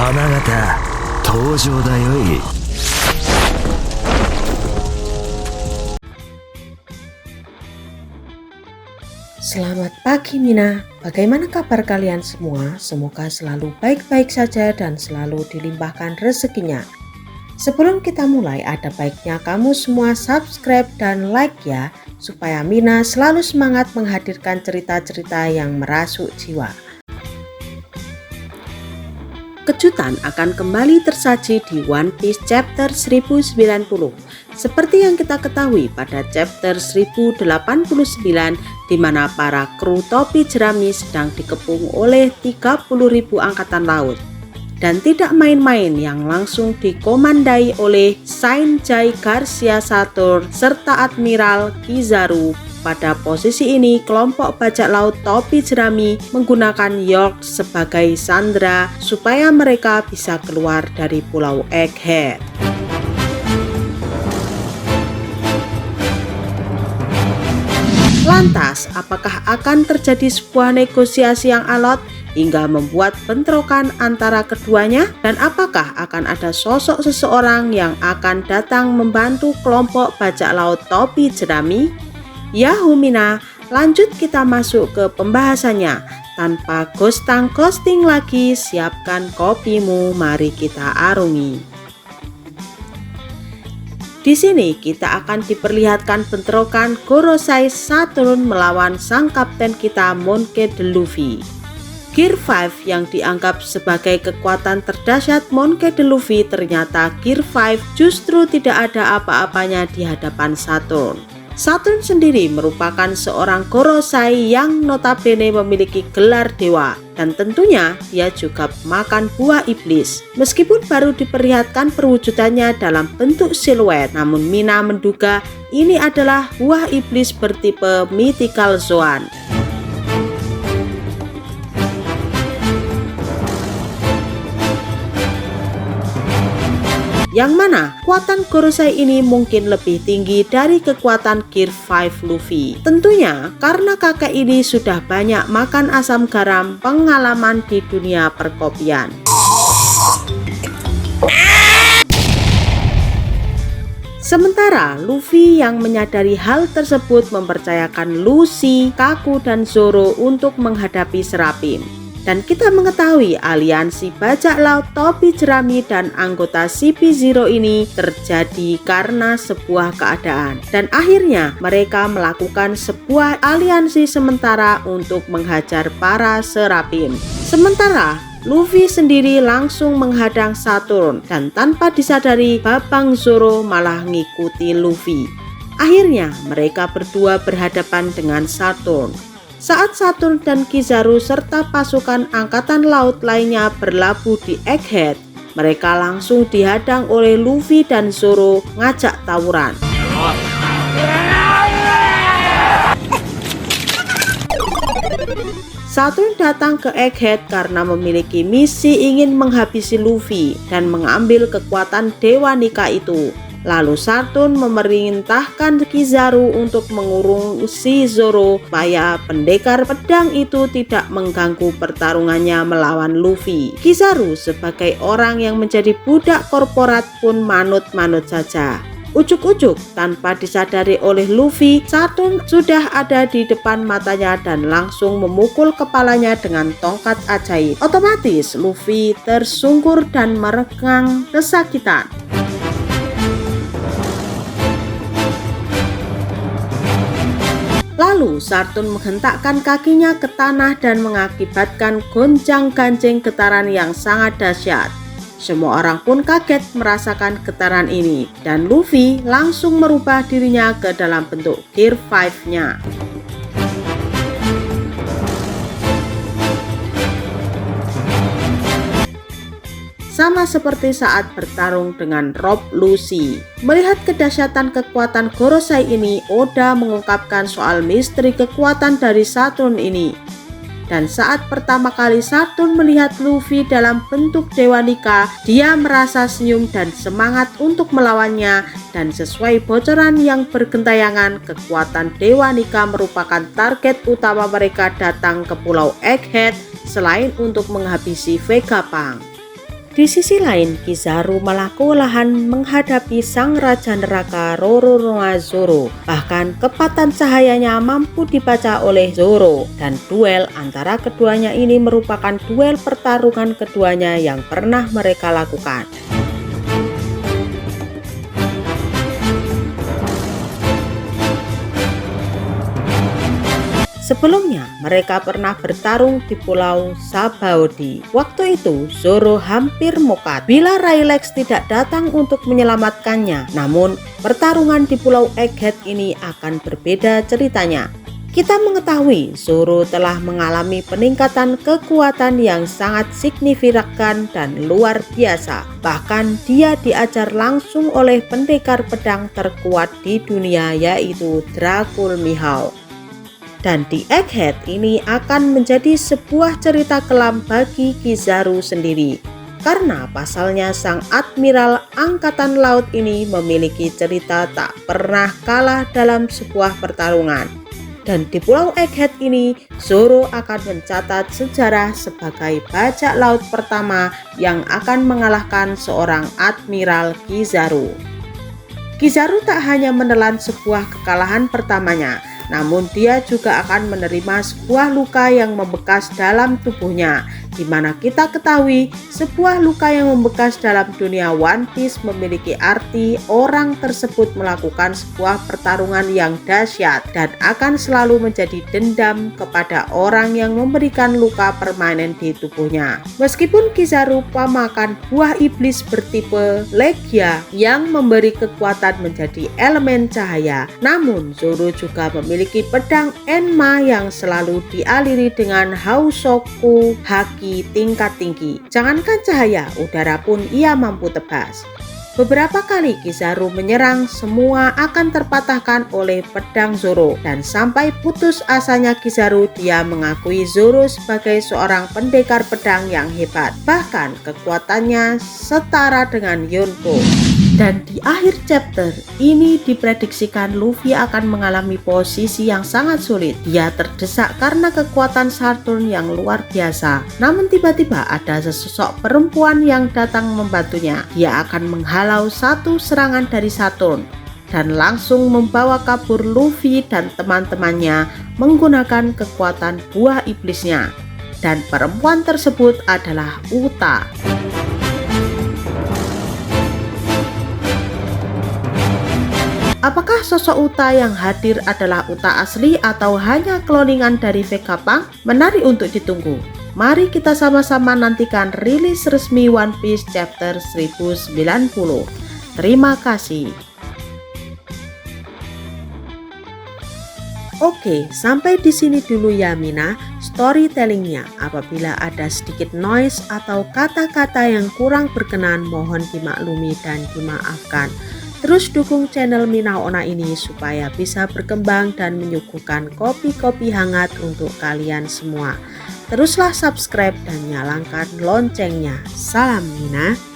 花形登場だよい。Selamat pagi Mina, bagaimana kabar kalian semua? Semoga selalu baik-baik saja dan selalu dilimpahkan rezekinya. Sebelum kita mulai, ada baiknya kamu semua subscribe dan like ya, supaya Mina selalu semangat menghadirkan cerita-cerita yang merasuk jiwa. Kejutan akan kembali tersaji di One Piece chapter 1090. Seperti yang kita ketahui pada chapter 1089, di mana para kru topi jerami sedang dikepung oleh 30.000 angkatan laut. Dan tidak main-main yang langsung dikomandai oleh Sanjay Garcia Saturn serta Admiral Kizaru. Pada posisi ini, kelompok bajak laut topi jerami menggunakan York sebagai sandera supaya mereka bisa keluar dari Pulau Egghead. Lantas, apakah akan terjadi sebuah negosiasi yang alot hingga membuat bentrokan antara keduanya? Dan apakah akan ada sosok seseorang yang akan datang membantu kelompok bajak laut topi jerami? Yahoo Mina, lanjut kita masuk ke pembahasannya. Tanpa ghosting lagi, siapkan kopimu, mari kita arungi. Di sini kita akan diperlihatkan bentrokan Gorosei Saturn melawan sang kapten kita Monkey D. Luffy. Gear 5 yang dianggap sebagai kekuatan terdahsyat Monkey D. Luffy, ternyata Gear 5 justru tidak ada apa-apanya di hadapan Saturn. Saturn sendiri merupakan seorang Gorosei yang notabene memiliki gelar dewa, dan tentunya dia juga makan buah iblis. Meskipun baru diperlihatkan perwujudannya dalam bentuk siluet, namun Mina menduga ini adalah buah iblis bertipe Mythical Zoan. Yang mana kekuatan Gorosei ini mungkin lebih tinggi dari kekuatan Gear 5 Luffy. Tentunya karena kakek ini sudah banyak makan asam garam pengalaman di dunia perkopian. Sementara Luffy yang menyadari hal tersebut mempercayakan Lucy, Kaku, dan Zoro untuk menghadapi Serapim. Dan kita mengetahui aliansi bajak laut topi jerami dan anggota CP0 ini terjadi karena sebuah keadaan. Dan akhirnya mereka melakukan sebuah aliansi sementara untuk menghajar para Serapim. Sementara Luffy sendiri langsung menghadang Saturn dan tanpa disadari Babang Zoro malah ngikuti Luffy. Akhirnya mereka berdua berhadapan dengan Saturn. Saat Saturn dan Kizaru serta pasukan angkatan laut lainnya berlabuh di Egghead, mereka langsung dihadang oleh Luffy dan Zoro ngajak tawuran. Saturn datang ke Egghead karena memiliki misi ingin menghabisi Luffy dan mengambil kekuatan Dewa Nika itu. Lalu Saturn memerintahkan Kizaru untuk mengurung si Zoro supaya pendekar pedang itu tidak mengganggu pertarungannya melawan Luffy. Kizaru sebagai orang yang menjadi budak korporat pun manut-manut saja. Ujuk-ujuk tanpa disadari oleh Luffy, Saturn sudah ada di depan matanya dan langsung memukul kepalanya dengan tongkat ajaib. Otomatis Luffy tersungkur dan merengang kesakitan. Lalu Saturn menghentakkan kakinya ke tanah dan mengakibatkan gonjang-ganjing getaran yang sangat dahsyat. Semua orang pun kaget merasakan getaran ini dan Luffy langsung merubah dirinya ke dalam bentuk Gear 5-nya. Sama seperti saat bertarung dengan Rob Lucy. Melihat kedahsyatan kekuatan Gorosei ini, Oda mengungkapkan soal misteri kekuatan dari Saturn ini. Dan saat pertama kali Saturn melihat Luffy dalam bentuk Dewa Nika, dia merasa senyum dan semangat untuk melawannya. Dan sesuai bocoran yang bergentayangan, kekuatan Dewa Nika merupakan target utama mereka datang ke Pulau Egghead selain untuk menghabisi Vegapunk. Di sisi lain, Kizaru malah kewalahan menghadapi sang Raja Neraka Roronoa Zoro. Bahkan kepatan cahayanya mampu dibaca oleh Zoro, dan duel antara keduanya ini merupakan duel pertarungan keduanya yang pernah mereka lakukan. Sebelumnya, mereka pernah bertarung di Pulau Sabaody. Waktu itu, Zoro hampir mokat bila Rayleigh tidak datang untuk menyelamatkannya. Namun, pertarungan di Pulau Egghead ini akan berbeda ceritanya. Kita mengetahui Zoro telah mengalami peningkatan kekuatan yang sangat signifikan dan luar biasa. Bahkan dia diajar langsung oleh pendekar pedang terkuat di dunia, yaitu Dracul Mihawk. Dan di Egghead ini akan menjadi sebuah cerita kelam bagi Kizaru sendiri. Karena pasalnya sang Admiral Angkatan Laut ini memiliki cerita tak pernah kalah dalam sebuah pertarungan. Dan di Pulau Egghead ini, Zoro akan mencatat sejarah sebagai bajak laut pertama yang akan mengalahkan seorang Admiral Kizaru. Kizaru tak hanya menelan sebuah kekalahan pertamanya, namun dia juga akan menerima sebuah luka yang membekas dalam tubuhnya, di mana kita ketahui sebuah luka yang membekas dalam dunia One Piece memiliki arti orang tersebut melakukan sebuah pertarungan yang dahsyat dan akan selalu menjadi dendam kepada orang yang memberikan luka permanen di tubuhnya. Meskipun Kizaru pemakan buah iblis bertipe Legia yang memberi kekuatan menjadi elemen cahaya, namun Zoro juga memiliki pedang Enma yang selalu dialiri dengan Hausoku Haki tingkat tinggi. Jangankan cahaya, udara pun ia mampu tebas. Beberapa kali Kizaru menyerang, semua akan terpatahkan oleh pedang Zoro, dan sampai putus asanya Kizaru, dia mengakui Zoro sebagai seorang pendekar pedang yang hebat. Bahkan kekuatannya setara dengan Yonko. Dan di akhir chapter ini diprediksikan Luffy akan mengalami posisi yang sangat sulit. Dia terdesak karena kekuatan Saturn yang luar biasa. Namun tiba-tiba ada sesosok perempuan yang datang membantunya. Dia akan menghalau satu serangan dari Saturn dan langsung membawa kabur Luffy dan teman-temannya menggunakan kekuatan buah iblisnya. Dan perempuan tersebut adalah Uta. Apakah sosok Uta yang hadir adalah Uta asli atau hanya kloningan dari Vegapunk? Menarik untuk ditunggu. Mari kita sama-sama nantikan rilis resmi One Piece chapter 1090. Terima kasih. Oke, sampai di sini dulu ya Mina storytellingnya. Apabila ada sedikit noise atau kata-kata yang kurang berkenan, mohon dimaklumi dan dimaafkan. Terus dukung channel Mina Onna ini supaya bisa berkembang dan menyuguhkan kopi-kopi hangat untuk kalian semua. Teruslah subscribe dan nyalakan loncengnya. Salam Mina.